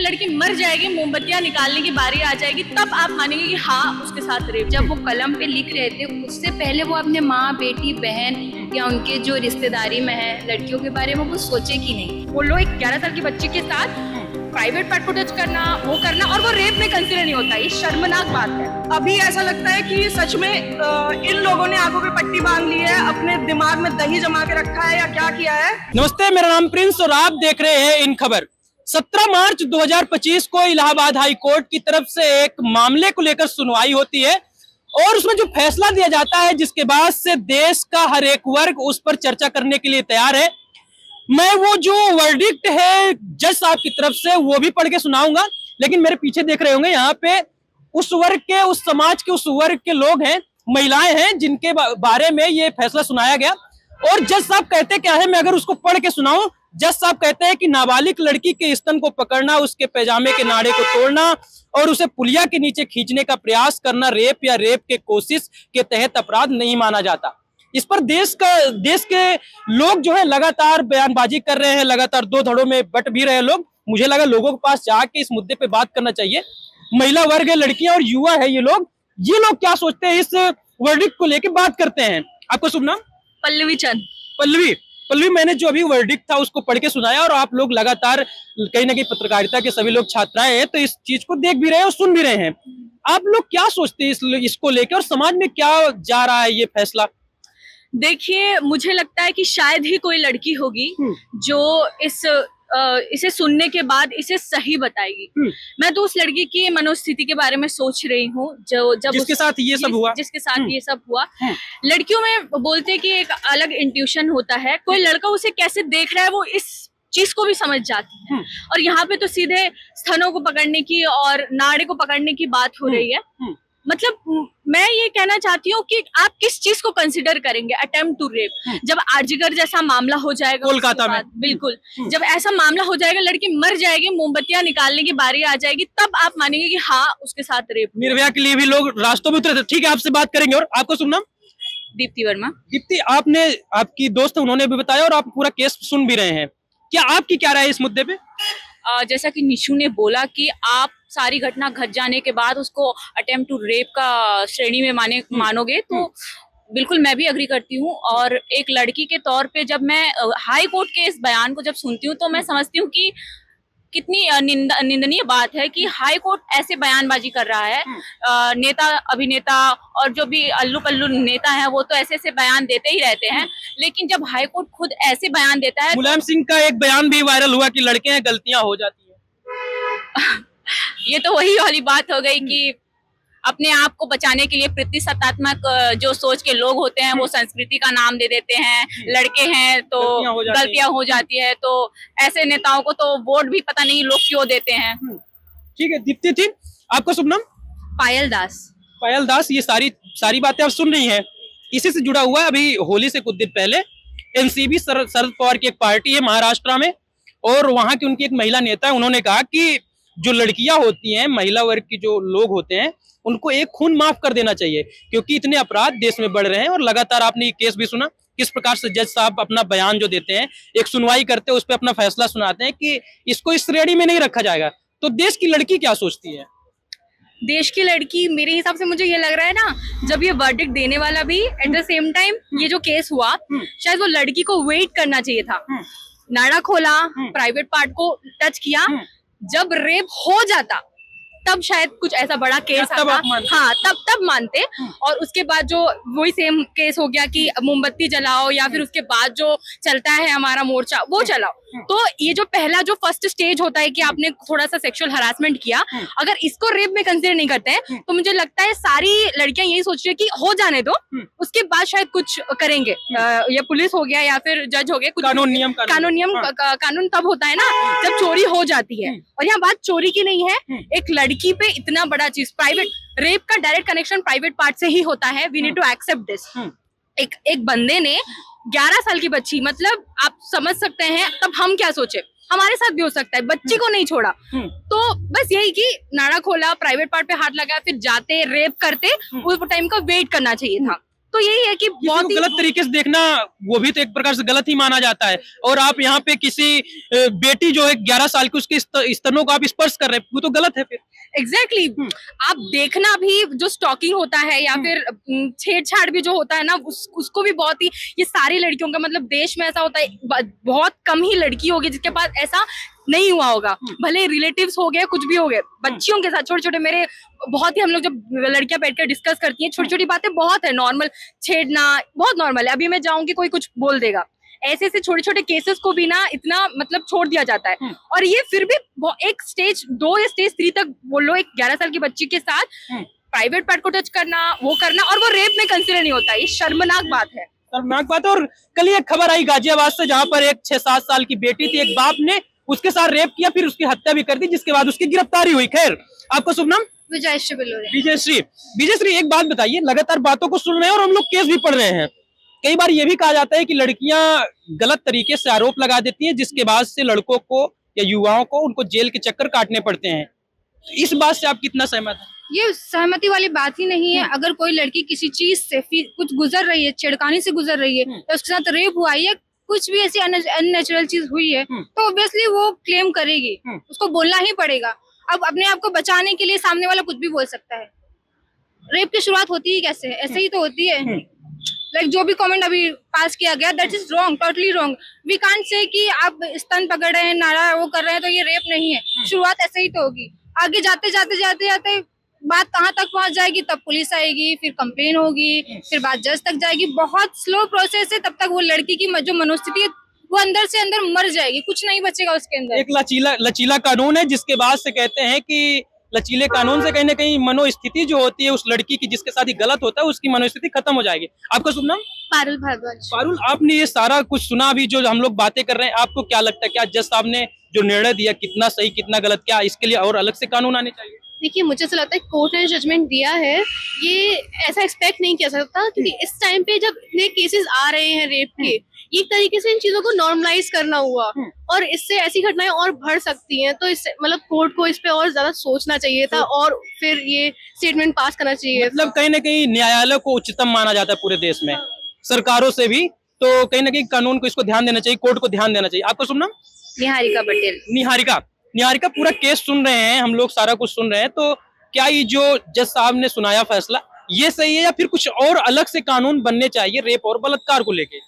लड़की मर जाएगी, मोमबत्तियां निकालने की बारी आ जाएगी, तब आप मानेंगे कि हाँ उसके साथ रेप। जब वो कलम पे लिख रहे थे उससे पहले वो अपने माँ, बेटी, बहन या उनके जो रिश्तेदारी में है लड़कियों के बारे में वो सोचे कि नहीं। वो लोग एक 11 साल की बच्ची के साथ प्राइवेट पार्ट को टच करना, वो करना, और वो रेप में कंसीडर नहीं होता। ये शर्मनाक बात है। अभी ऐसा लगता है कि सच में इन लोगों ने आंखों पे पट्टी बांध ली है, अपने दिमाग में दही जमा के रखा है या क्या किया है। नमस्ते, मेरा नाम प्रिंस और आप देख रहे हैं इन खबर। 17 मार्च 2025 को इलाहाबाद हाई कोर्ट की तरफ से एक मामले को लेकर सुनवाई होती है और उसमें जो फैसला दिया जाता है, जिसके बाद से देश का हर एक वर्ग उस पर चर्चा करने के लिए तैयार है। मैं वो जो वर्डिक्ट है जज साहब की तरफ से वो भी पढ़ के सुनाऊंगा, लेकिन मेरे पीछे देख रहे होंगे यहाँ पे उस वर्ग के, उस समाज के, उस वर्ग के लोग हैं, महिलाएं हैं जिनके बारे में ये फैसला सुनाया गया। और जज साहब कहते क्या है, मैं अगर उसको पढ़ के सुनाऊं, जज साहब कहते हैं कि नाबालिग लड़की के स्तन को पकड़ना, उसके पैजामे के नाड़े को तोड़ना और उसे पुलिया के नीचे खींचने का प्रयास करना रेप या रेप के कोशिश के तहत अपराध नहीं माना जाता। इस पर देश के लोग जो है लगातार बयानबाजी कर रहे हैं, लगातार दो धड़ों में बट भी रहे लोग। मुझे लगा लोगों के पास जाके इस मुद्दे पे बात करना चाहिए। महिला वर्ग है, लड़कियां और युवा है, ये लोग क्या सोचते हैं इस वर्डिक्ट को लेके बात करते हैं। आपका शुभ नाम? पल्लवी चंद। पल्लवी, मैंने जो अभी वर्डिक्ट था उसको पढ़ के सुनाया और आप लोग लगातार कहीं ना कहीं पत्रकारिता के सभी लोग छात्राएं हैं, तो इस चीज को देख भी रहे हैं और सुन भी रहे हैं। आप लोग क्या सोचते हैं इसको लेकर और समाज में क्या जा रहा है ये फैसला? देखिए, मुझे लगता है कि शायद ही कोई लड़की होगी जो इसे सुनने के बाद इसे सही बताएगी। मैं तो उस लड़की की मनोस्थिति के बारे में सोच रही हूँ जिसके साथ ये सब हुआ। लड़कियों में बोलते हैं कि एक अलग इंट्यूशन होता है, कोई लड़का उसे कैसे देख रहा है वो इस चीज को भी समझ जाती है। और यहाँ पे तो सीधे स्तनों को पकड़ने की और नाड़े को पकड़ने की बात हो रही है। मतलब मैं ये कहना चाहती हूँ कि आप किस चीज को कंसिडर करेंगे, अटेम्प्ट टू रेप। जब आर्जिकर जैसा मामला हो जाएगा कोलकाता में, बिल्कुल जब ऐसा मामला हो जाएगा, लड़की मर जाएगी, मोमबत्तियां निकालने की बारी आ जाएगी, तब आप मानेंगे कि हाँ उसके साथ रेप। निर्भया के लिए भी लोग रास्तों में उतरे थे। ठीक है, आपसे बात करेंगे। और आपको सुनना? दीप्ति वर्मा। दीप्ति, आपकी दोस्त उन्होंने भी बताया और आप पूरा केस सुन भी रहे हैं, क्या आपकी क्या राय है इस मुद्दे पे? जैसा कि निशु ने बोला कि आप सारी घटना घट जाने के बाद उसको अटेम्प्ट टू रेप का श्रेणी में मानोगे, तो बिल्कुल मैं भी अग्री करती हूँ। और एक लड़की के तौर पे जब मैं हाई कोर्ट के इस बयान को जब सुनती हूँ तो मैं समझती हूँ कि कितनी निंदनीय बात है कि हाई कोर्ट ऐसे बयानबाजी कर रहा है। नेता, अभिनेता और जो भी अल्लू पल्लू नेता है वो तो ऐसे बयान देते ही रहते हैं, लेकिन जब हाई कोर्ट खुद ऐसे बयान देता है। मुलायम सिंह का एक बयान भी वायरल हुआ कि लड़के हैं, गलतियां हो जाती है। ये तो वही वाली बात हो गई कि अपने आप को बचाने के लिए प्रतिशतात्मक जो सोच के लोग होते हैं वो संस्कृति का नाम दे देते हैं। लड़के हैं तो गलतियां हो जाती है, तो ऐसे नेताओं को तो वोट भी पता नहीं लोग क्यों देते हैं। ठीक है दीप्ति थी, आपका शुभ नाम? पायल दास। ये सारी बातें आप सुन रही हैं, इसी से जुड़ा हुआ है। अभी होली से कुछ दिन पहले एनसीपी शरद पवार की एक पार्टी है महाराष्ट्र में, और वहां की उनकी एक महिला नेता है, उन्होंने कहा कि जो लड़कियां होती हैं, महिला वर्ग की जो लोग होते हैं, उनको एक खून माफ कर देना चाहिए, क्योंकि इतने अपराध देश में बढ़ रहे हैं। और लगातार आपने ये केस भी सुना किस प्रकार से जज साहब अपना बयान जो देते हैं, एक सुनवाई करते हैं, उस पर अपना फैसला सुनाते हैं कि इसको इस श्रेणी में नहीं रखा जाएगा। तो देश की लड़की क्या सोचती है? देश की लड़की, मेरे हिसाब से मुझे ये लग रहा है ना, जब ये वर्डिक्ट देने वाला भी एट द सेम टाइम ये जो केस हुआ, शायद वो लड़की को वेट करना चाहिए था। नाड़ा खोला, प्राइवेट पार्ट को टच किया, जब रेप हो जाता तब शायद कुछ ऐसा बड़ा केस आता। हाँ, तब मानते। और उसके बाद जो वही सेम केस हो गया कि मोमबत्ती जलाओ, या फिर उसके बाद जो चलता है हमारा मोर्चा वो चलाओ। तो ये जो पहला जो फर्स्ट स्टेज होता है कि आपने थोड़ा सा सेक्सुअल हरासमेंट किया, अगर इसको रेप में कंसीडर नहीं करते हैं तो मुझे लगता है सारी लड़कियां यही सोच रही है कि हो जाने दो, उसके बाद शायद कुछ करेंगे। या पुलिस हो गया या फिर जज हो गया, कानून तब होता है ना जब चोरी हो जाती है। और यहाँ बात चोरी की नहीं है, एक लड़की पे इतना बड़ा चीज, प्राइवेट रेप का डायरेक्ट कनेक्शन प्राइवेट पार्ट से ही होता है। We need to accept this. एक बंदे ने 11 साल की बच्ची, मतलब आप समझ सकते हैं तब हम क्या सोचे, हमारे साथ भी हो सकता है, बच्ची को नहीं छोड़ा। तो बस यही कि नाड़ा खोला, प्राइवेट पार्ट पे हाथ लगाया, फिर जाते रेप करते, उस टाइम का वेट करना चाहिए था। तो यही है कि किसी बहुत को ही गलत तरीके से देखना वो भी तो एक प्रकार से गलत ही माना जाता है। और आप यहाँ पे किसी बेटी जो है 11 साल की, उसके स्तनों को आप स्पर्श कर रहे हैं, वो तो गलत है फिर। एग्जैक्टली आप देखना भी जो स्टॉकिंग होता है या फिर छेड़छाड़ भी जो होता है ना, उसको भी बहुत ही, ये सारी लड़कियों का मतलब देश में ऐसा होता है, बहुत कम ही लड़की होगी जिसके पास ऐसा नहीं हुआ होगा, भले रिलेटिव्स हो गए कुछ भी हो गए, बच्चियों के साथ छोटे छोटे, मेरे बहुत ही, हम लोग जब लड़कियां बैठकर डिस्कस करती हैं छोटी छोटी बातें बहुत है, नॉर्मल छेड़ना बहुत नॉर्मल है। अभी मैं जाऊंगी कोई कुछ बोल देगा, ऐसे ऐसे छोटे छोटे केसेस को भी ना इतना मतलब छोड़ दिया जाता है। और ये फिर भी एक स्टेज 2 या स्टेज 3 तक बोलो, एक 11 साल की बच्ची के साथ प्राइवेट पार्ट को टच करना, वो करना, और वो रेप में कंसिडर नहीं होता, ये शर्मनाक बात है। शर्मनाक बात है। और कल एक खबर आई गाजियाबाद से, जहां पर एक 6-7 साल की बेटी थी, एक बाप ने उसके साथ रेप किया, फिर उसकी हत्या भी कर दी, जिसके बाद उसकी गिरफ्तारी हुई। खैर, आपका शुभ नाम? विजयश्री बिलोरे। विजयश्री। विजयश्री, एक बात बताइए, लगातार बातों को सुन रहे हैं और हम लोग केस भी पढ़ रहे हैं, कई बार ये भी कहा जाता है कि लड़कियां गलत तरीके से आरोप लगा देती हैं, जिसके बाद से लड़कों को या युवाओं को उनको जेल के चक्कर काटने पड़ते हैं। इस बात से आप कितना सहमत हैं? ये सहमति वाली बात ही नहीं है। अगर कोई लड़की किसी चीज से कुछ गुजर रही है, छेड़खानी से गुजर रही है, या उसके साथ रेप हुआ है या कुछ भी ऐसी अननेचुरल चीज हुई है, तो ऑब्वियसली वो क्लेम करेगी, उसको बोलना ही पड़ेगा। अब अपने आप को बचाने के लिए सामने वाला कुछ भी बोल सकता है। रेप की शुरुआत होती ही कैसे है? ऐसे ही तो होती है। लाइक जो भी कमेंट अभी पास किया गया, that is wrong, totally wrong. We can't say कि आप स्तन पकड़ रहे हैं, नाड़ा वो कर रहे हैं तो ये रेप नहीं है। शुरुआत ऐसे ही तो होगी। आगे जाते जाते जाते जाते बात कहाँ तक पहुंच जाएगी, तब पुलिस आएगी, फिर कंप्लेन होगी, फिर बात जज तक जाएगी। बहुत स्लो प्रोसेस है, तब तक वो लड़की की जो मनोस्थिति है वो अंदर से अंदर मर जाएगी, कुछ नहीं बचेगा उसके अंदर। एक लचीला कानून है, जिसके बाद से कहते हैं कि लचीले कानून से कहीं ना कहीं मनोस्थिति जो होती है उस लड़की की जिसके साथ ही गलत होता है, उसकी मनोस्थिति खत्म हो जाएगी। आपका शुभ नाम? पारुल भारद्वाज। पारुल, आपने ये सारा कुछ सुना, अभी जो हम लोग बातें कर रहे हैं, आपको क्या लगता है, क्या जज साहब ने जो निर्णय दिया कितना सही कितना गलत, क्या इसके लिए और अलग से कानून आने चाहिए? देखिए, मुझे ऐसा लगता है कोर्ट ने जजमेंट दिया है, ये ऐसा एक्सपेक्ट नहीं किया सकता, क्योंकि इस टाइम पे जब इतने केसेस आ रहे हैं रेप के, एक तरीके से इन चीजों को नॉर्मलाइज करना हुआ, और इससे ऐसी घटनाएं और बढ़ सकती हैं। तो इससे मतलब कोर्ट को इस पे और ज्यादा सोचना चाहिए था और फिर ये स्टेटमेंट पास करना चाहिए। मतलब कहीं ना कहीं न्यायालय को उच्चतम माना जाता है पूरे देश में, सरकारों से भी, तो कहीं ना कहीं कानून को इसको ध्यान देना चाहिए, कोर्ट को ध्यान देना चाहिए। आपका शुभ नाम? निहारिका पटेल। निहारिका, पूरा केस सुन रहे हैं हम लोग, सारा कुछ सुन रहे हैं, तो क्या ये जो जज साहब ने सुनाया फैसला ये सही है, या फिर कुछ और अलग से कानून बनने चाहिए रेप और बलात्कार को लेके?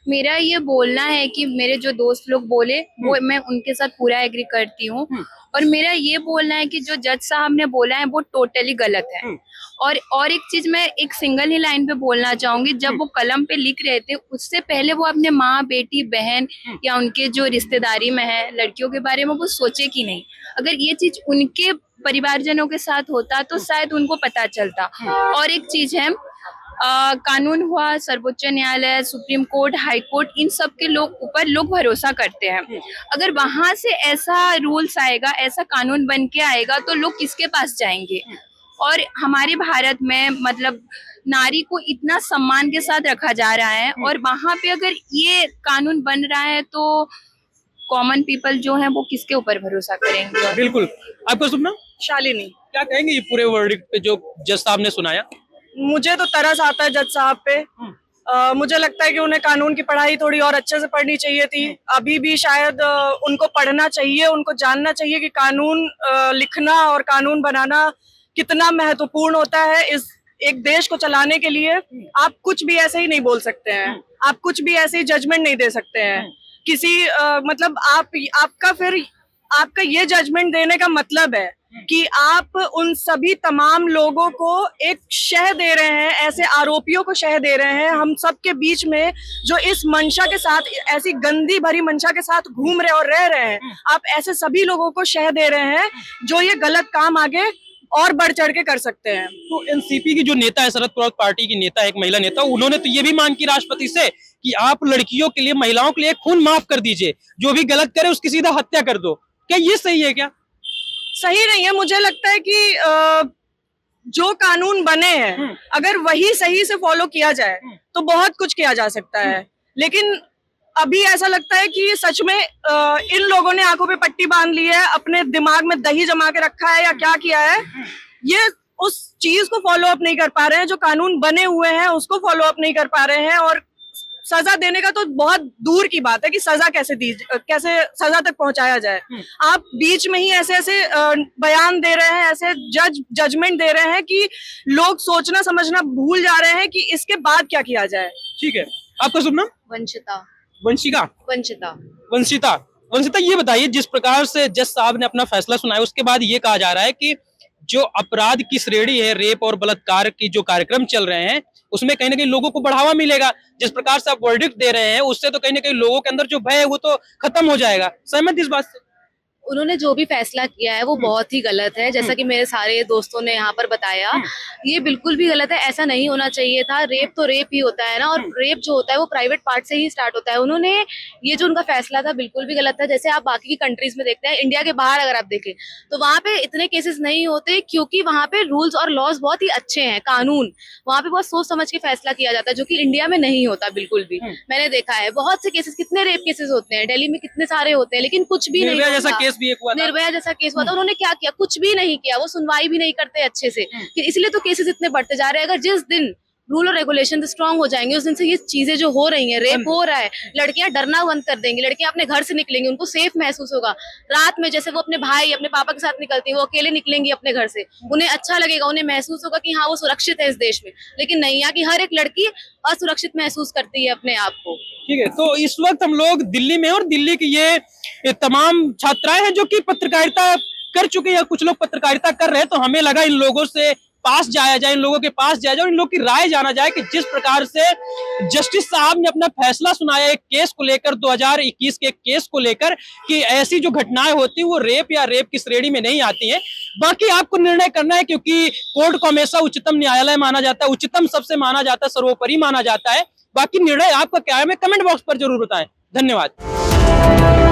मेरा ये बोलना है कि मेरे जो दोस्त लोग बोले वो मैं उनके साथ पूरा एग्री करती हूँ, और मेरा ये बोलना है कि जो जज साहब ने बोला है वो टोटली गलत है। और एक चीज मैं एक सिंगल ही लाइन पे बोलना चाहूंगी, जब वो कलम पे लिख रहे थे उससे पहले वो अपने माँ, बेटी, बहन या उनके जो रिश्तेदारी में है लड़कियों के बारे में वो सोचे कि नहीं। अगर ये चीज उनके परिवारजनों के साथ होता तो शायद उनको पता चलता। और एक चीज है, कानून हुआ, सर्वोच्च न्यायालय, सुप्रीम कोर्ट, हाई कोर्ट, इन सब के ऊपर लोग भरोसा करते हैं। अगर वहां से ऐसा रूल्स आएगा, ऐसा कानून बन के आएगा तो लोग किसके पास जाएंगे? और हमारे भारत में मतलब नारी को इतना सम्मान के साथ रखा जा रहा है, और वहां पे अगर ये कानून बन रहा है तो कॉमन पीपल जो है वो किसके ऊपर भरोसा करेंगे? बिल्कुल। आपका शुभ नाम? शालिनी। क्या कहेंगे ये पूरे वर्डिक्ट पे जो जज साहब ने सुनाया? मुझे तो तरस आता है जज साहब पे। मुझे लगता है कि उन्हें कानून की पढ़ाई थोड़ी और अच्छे से पढ़नी चाहिए थी। अभी भी शायद उनको पढ़ना चाहिए, उनको जानना चाहिए कि कानून लिखना और कानून बनाना कितना महत्वपूर्ण होता है इस एक देश को चलाने के लिए। आप कुछ भी ऐसे ही नहीं बोल सकते हैं, आप कुछ भी ऐसे ही जजमेंट नहीं दे सकते हैं किसी मतलब आपका ये जजमेंट देने का मतलब है कि आप उन सभी तमाम लोगों को एक शह दे रहे हैं, ऐसे आरोपियों को शह दे रहे हैं हम सब के बीच में, जो इस मंशा के साथ, ऐसी गंदी भरी मंशा के साथ घूम रहे और रह रहे हैं। आप ऐसे सभी लोगों को शह दे रहे हैं जो ये गलत काम आगे और बढ़ चढ़ के कर सकते हैं। तो एनसीपी की जो नेता है, शरद पवार पार्टी की नेता, एक महिला नेता, उन्होंने तो ये भी मांग की राष्ट्रपति से कि आप लड़कियों के लिए, महिलाओं के लिए खून माफ कर दीजिए, जो भी गलत करे उसकी सीधा हत्या कर दो। क्या ये सही है? क्या सही नहीं है? मुझे लगता है कि जो कानून बने हैं अगर वही सही से फॉलो किया जाए तो बहुत कुछ किया जा सकता है। लेकिन अभी ऐसा लगता है कि सच में इन लोगों ने आंखों पे पट्टी बांध ली है, अपने दिमाग में दही जमा के रखा है या क्या किया है, ये उस चीज को फॉलो अप नहीं कर पा रहे हैं, जो कानून बने हुए हैं उसको फॉलो अप नहीं कर पा रहे हैं। और सजा देने का तो बहुत दूर की बात है कि सजा कैसे सजा तक पहुंचाया जाए। आप बीच में ही ऐसे ऐसे बयान दे रहे हैं, ऐसे जजमेंट दे रहे हैं कि लोग सोचना समझना भूल जा रहे हैं कि इसके बाद क्या किया जाए। ठीक है, आपका शुभ नाम? वंशिता। वंशिका? वंशिता। वंशिता, वंशिता ये बताइए, जिस प्रकार से जज साहब ने अपना फैसला सुनाया उसके बाद ये कहा जा रहा है कि जो अपराध की श्रेणी है, रेप और बलात्कार की जो कार्यक्रम चल रहे हैं उसमें कहीं ना कहीं लोगों को बढ़ावा मिलेगा। जिस प्रकार से आप वर्डिक्ट दे रहे हैं उससे तो कहीं ना कहीं लोगों के अंदर जो भय है वो तो खत्म हो जाएगा। सहमत इस बात से? उन्होंने जो भी फैसला किया है वो बहुत ही गलत है, जैसा कि मेरे सारे दोस्तों ने यहाँ पर बताया, ये बिल्कुल भी गलत है। ऐसा नहीं होना चाहिए था। रेप तो रेप ही होता है ना, और रेप जो होता है वो प्राइवेट पार्ट से ही स्टार्ट होता है। उन्होंने ये जो उनका फैसला था बिल्कुल भी गलत था। जैसे आप बाकी की कंट्रीज में देखते हैं, इंडिया के बाहर अगर आप देखें तो वहाँ पे इतने केसेस नहीं होते, क्योंकि वहाँ पे रूल्स और लॉज बहुत ही अच्छे हैं, कानून वहाँ पे बहुत सोच समझ के फैसला किया जाता है, जो कि इंडिया में नहीं होता बिल्कुल भी। मैंने देखा है बहुत से केसेस, कितने रेप केसेस होते हैं दिल्ली में, कितने सारे होते हैं, लेकिन कुछ भी नहीं निर्भया जैसा होता। केस भी एक हुआ था। निर्भया जैसा केस हुआ था, उन्होंने क्या किया? कुछ भी नहीं किया। वो सुनवाई भी नहीं करते अच्छे से, इसलिए तो केसेस इतने बढ़ते जा रहे हैं। अगर जिस दिन रूल और रेगुलेशन स्ट्रांग हो जाएंगे उस दिन से ये चीजें जो हो रही हैं, रेप हो रहा है, लड़कियां डरना बंद कर देंगी, लड़कियां अपने घर से निकलेंगी, उनको सेफ महसूस होगा। रात में जैसे वो अपने भाई अपने पापा के साथ निकलती है, वो अकेले निकलेंगी अपने घर से, उन्हें अच्छा लगेगा, उन्हें महसूस होगा कि हाँ वो सुरक्षित है इस देश में। लेकिन नहीं, यहाँ की हर एक लड़की असुरक्षित महसूस करती है अपने आप को। ठीक है, तो इस वक्त हम लोग दिल्ली में, और दिल्ली की ये तमाम छात्राएं हैं जो कि पत्रकारिता कर चुके हैं, कुछ लोग पत्रकारिता कर रहे हैं, तो हमें लगा इन लोगों से पास जाया जाए, इन लोगों के पास जाया जाए और इन लोगों की राय जाना जाए कि जिस प्रकार से जस्टिस साहब ने अपना फैसला सुनाया एक केस को लेकर, 2021 के एक केस को लेकर, कि ऐसी जो घटनाएं होती हैं वो रेप या रेप की श्रेणी में नहीं आती हैं। बाकी आपको निर्णय करना है, क्योंकि कोर्ट को हमेशा उच्चतम न्यायालय माना जाता है, उच्चतम सबसे माना जाता है, सर्वोपरि माना जाता है। बाकी निर्णय आपका क्या है, हमें कमेंट बॉक्स पर जरूर बताएं। धन्यवाद।